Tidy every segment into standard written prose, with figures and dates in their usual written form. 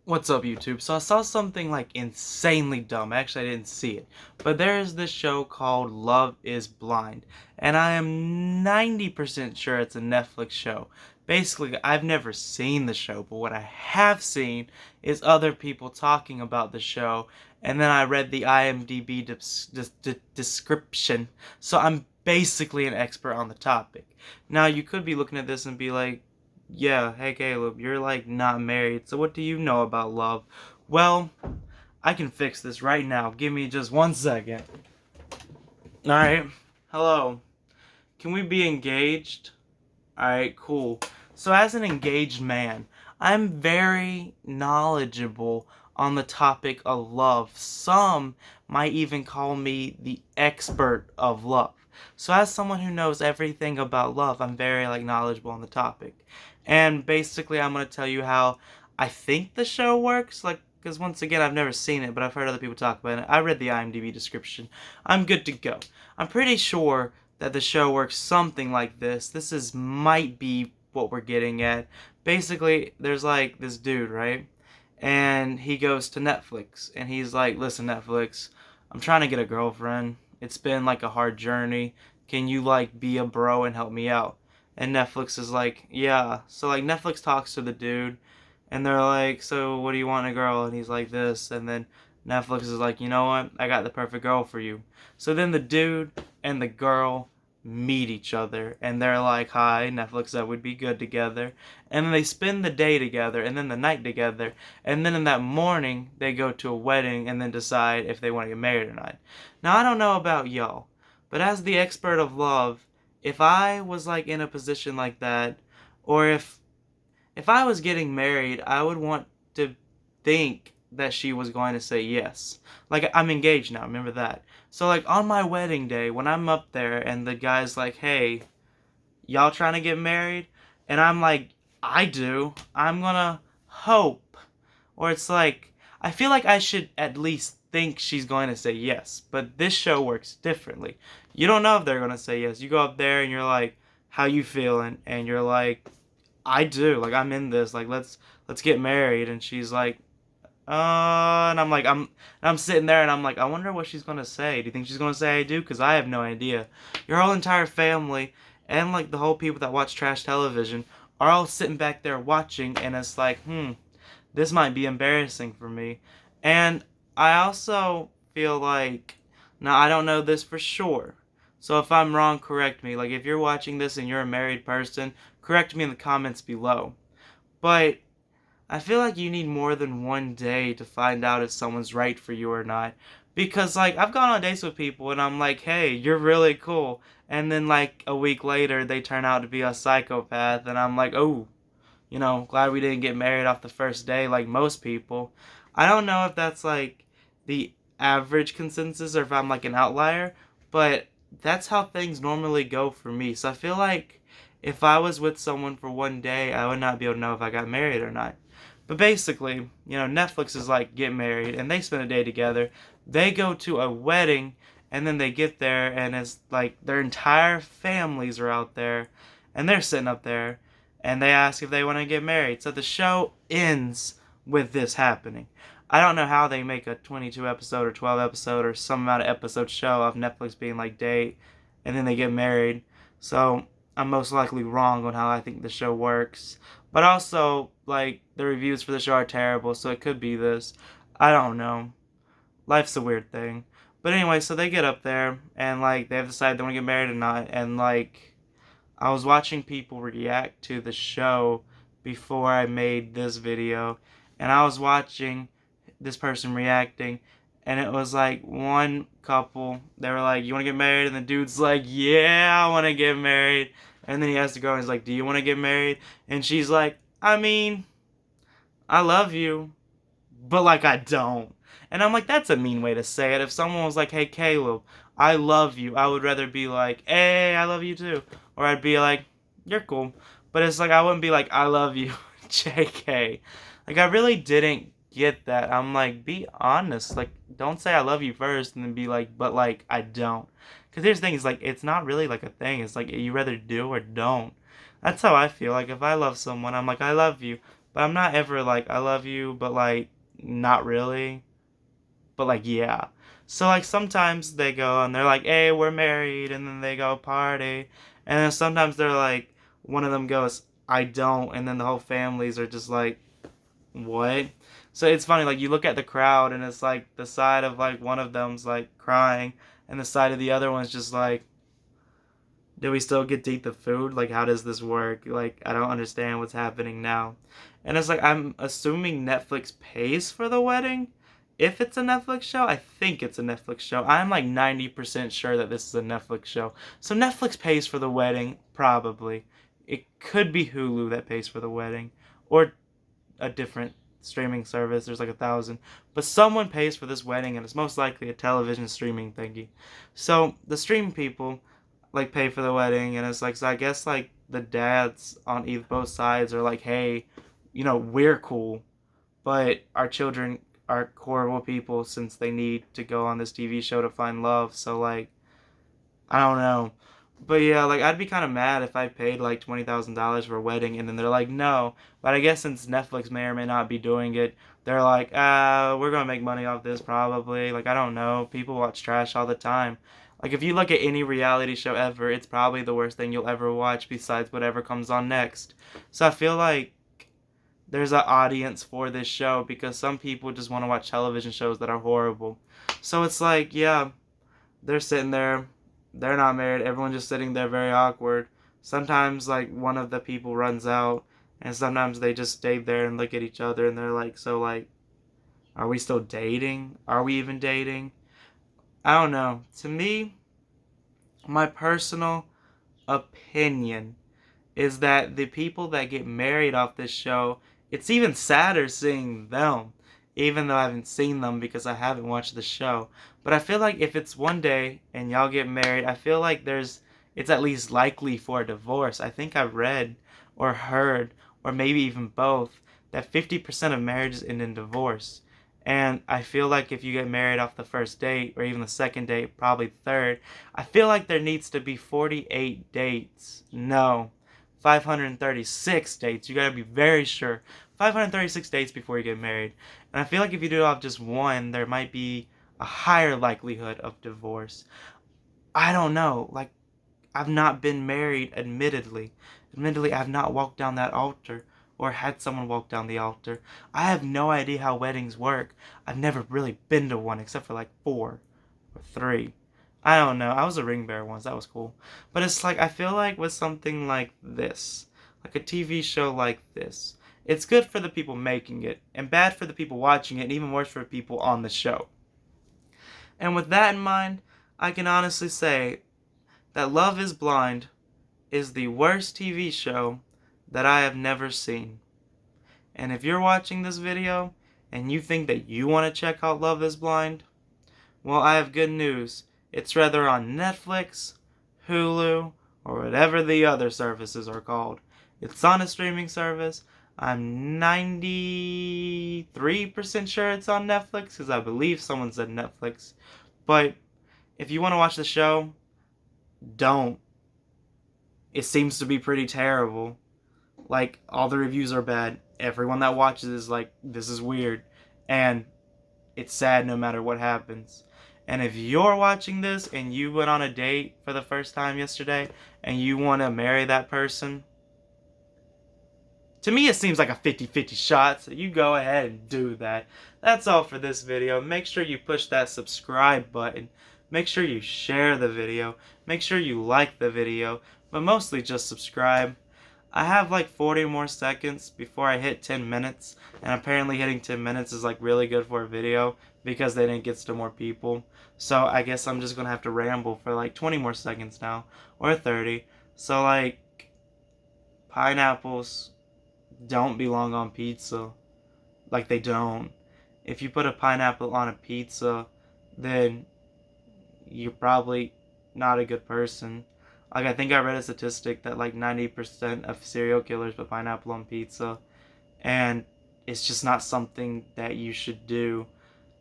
What's up, YouTube? So I saw something like insanely dumb. Actually, I didn't see it. But there is this show called Love is Blind. And I am 90% sure it's a Netflix show. Basically, I've never seen the show, but what I have seen is other people talking about the show. And then I read the IMDb description. So I'm basically an expert on the topic. Now, you could be looking at this and be like, yeah, hey Caleb, you're like not married, so what do you know about love? Well, I can fix this right now. Give me just 1 second. Alright, hello. Can we be engaged? Alright, cool. So, as an engaged man, I'm very knowledgeable on the topic of love. Some might even call me the expert of love. So, as someone who knows everything about love, I'm very knowledgeable on the topic. And basically, I'm going to tell you how I think the show works. Because once again, I've never seen it, but I've heard other people talk about it. I read the IMDb description. I'm good to go. I'm pretty sure that the show works something like this. Might be what we're getting at. Basically, there's like this dude, right? And he goes to Netflix and he's like, "Listen, Netflix, I'm trying to get a girlfriend. It's been like a hard journey. Can you like be a bro and help me out?" And Netflix is like, "Yeah." So like Netflix talks to the dude and they're like, "So what do you want in a girl?" And he's like this, and then Netflix is like, "You know what? I got the perfect girl for you." So then the dude and the girl meet each other and they're like, "Hi, Netflix said we'd be good together." And then they spend the day together and then the night together, and then in that morning they go to a wedding and then decide if they want to get married or not. Now I don't know about y'all, but as the expert of love, if I was like in a position like that, or if I was getting married, I would want to think that she was going to say yes. Like, I'm engaged now, remember that. So, like, on my wedding day, when I'm up there and the guy's like, "Hey, y'all trying to get married?" And I'm like, "I do." I'm gonna hope. Or it's like, I feel like I should at least think she's going to say yes. But this show works differently. You don't know if they're going to say yes. You go up there and you're like, "How you feeling?" And you're like, "I do. Like, I'm in this. Like, let's get married." And she's like, and I'm sitting there and I'm like, I wonder what she's gonna say. Do you think she's gonna say I do? Because I have no idea. Your whole entire family and like the whole people that watch trash television are all sitting back there watching, and it's like, this might be embarrassing for me. And I also feel like, now I don't know this for sure. So if I'm wrong, correct me. Like if you're watching this and you're a married person, correct me in the comments below. But I feel like you need more than 1 day to find out if someone's right for you or not. Because, like, I've gone on dates with people and I'm like, "Hey, you're really cool." And then, like, a week later, they turn out to be a psychopath. And I'm like, "Oh, glad we didn't get married off the first day like most people." I don't know if that's, like, the average consensus or if I'm, like, an outlier. But that's how things normally go for me. So I feel like if I was with someone for 1 day, I would not be able to know if I got married or not. But basically, Netflix is like, get married, and they spend a day together. They go to a wedding, and then they get there, and it's like their entire families are out there, and they're sitting up there, and they ask if they want to get married. So the show ends with this happening. I don't know how they make a 22 episode or 12 episode or some amount of episode show of Netflix being like date, and then they get married. So I'm most likely wrong on how I think the show works. But also, like, the reviews for the show are terrible, so it could be this. I don't know. Life's a weird thing. But anyway, so they get up there, and, like, they have decided they want to get married or not. And, like, I was watching people react to the show before I made this video. And I was watching this person reacting. And it was, like, one couple. They were like, "You want to get married?" And the dude's like, "Yeah, I want to get married." And then he has to go and he's like, "Do you want to get married?" And she's like, "I mean, I love you, but like I don't." And I'm like, that's a mean way to say it. If someone was like, "Hey Caleb, I love you," I would rather be like, "Hey, I love you too." Or I'd be like, "You're cool." But it's like I wouldn't be like, "I love you." JK. Like I really didn't get that. I'm like, be honest. Like don't say I love you first and then be like, "But like I don't." Cuz here's the thing, is like it's not really like a thing. It's like you rather do or don't. That's how I feel. Like if I love someone, I'm like, "I love you." but I'm not ever like, I love you, but like, not really. But like, yeah. So like sometimes they go and they're like, hey, we're married, and then they go party. And then sometimes they're like, one of them goes, I don't, and then the whole families are just like, what? So it's funny, like you look at the crowd and it's like the side of like one of them's like crying and the side of the other one's just like, do we still get to eat the food? Like, how does this work? Like, I don't understand what's happening now. And it's like, I'm assuming Netflix pays for the wedding. If it's a Netflix show, I think it's a Netflix show. I'm like 90% sure that this is a Netflix show. So Netflix pays for the wedding, probably. It could be Hulu that pays for the wedding, or a different streaming service. There's like 1,000. But someone pays for this wedding, and it's most likely a television streaming thingy. So the stream people like pay for the wedding, and it's like, so I guess like the dads on either both sides are like, hey, we're cool, but our children are horrible people since they need to go on this TV show to find love. So like, I don't know. But yeah, like I'd be kind of mad if I paid like $20,000 for a wedding and then they're like, no. But I guess since Netflix may or may not be doing it, they're like, we're gonna make money off this probably. Like I don't know. People watch trash all the time. Like if you look at any reality show ever, it's probably the worst thing you'll ever watch besides whatever comes on next. So I feel like there's an audience for this show because some people just want to watch television shows that are horrible. So it's like, yeah, they're sitting there, they're not married, everyone's just sitting there very awkward. Sometimes like one of the people runs out, and sometimes they just stay there and look at each other and they're like, so like, are we still dating? Are we even dating? I don't know. To me, my personal opinion is that the people that get married off this show, it's even sadder seeing them, even though I haven't seen them because I haven't watched the show. But I feel like if it's one day and y'all get married, I feel like it's at least likely for a divorce. I think I read or heard, or maybe even both, that 50% of marriages end in divorce. And I feel like if you get married off the first date, or even the second date, probably third, I feel like there needs to be 48 dates. No, 536 dates. You gotta be very sure. 536 dates before you get married. And I feel like if you do it off just one, there might be a higher likelihood of divorce. I don't know. Like, I've not been married, admittedly. Admittedly, I've not walked down that altar or had someone walk down the altar. I have no idea how weddings work. I've never really been to one except for like 4 or 3. I don't know. I was a ring bearer once. That was cool. But it's like, I feel like with something like this, like a TV show like this, it's good for the people making it and bad for the people watching it, and even worse for people on the show. And with that in mind, I can honestly say that Love is Blind is the worst TV show that I have never seen. And if you're watching this video and you think that you want to check out Love is Blind, well, I have good news. It's rather on Netflix, Hulu, or whatever the other services are called. It's on a streaming service. I'm 93% sure it's on Netflix because I believe someone said Netflix. But if you want to watch the show, don't. It seems to be pretty terrible. Like, all the reviews are bad. Everyone that watches is like, this is weird. And it's sad no matter what happens. And if you're watching this and you went on a date for the first time yesterday and you want to marry that person, to me it seems like a 50-50 shot, so you go ahead and do that. That's all for this video. Make sure you push that subscribe button. Make sure you share the video. Make sure you like the video. But mostly just subscribe. I have like 40 more seconds before I hit 10 minutes, and apparently hitting 10 minutes is like really good for a video because then it gets to more people. So I guess I'm just gonna have to ramble for like 20 more seconds now, or 30. So like, pineapples don't belong on pizza. Like, they don't. If you put a pineapple on a pizza, then you're probably not a good person. Like, I think I read a statistic that like 90% of serial killers put pineapple on pizza, and it's just not something that you should do.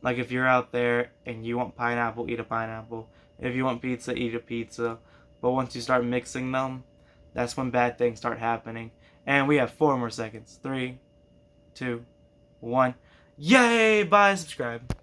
Like, if you're out there and you want pineapple, eat a pineapple. If you want pizza, eat a pizza. But once you start mixing them, that's when bad things start happening. And we have 4 more seconds. 3, 2, 1. Yay! Bye, subscribe.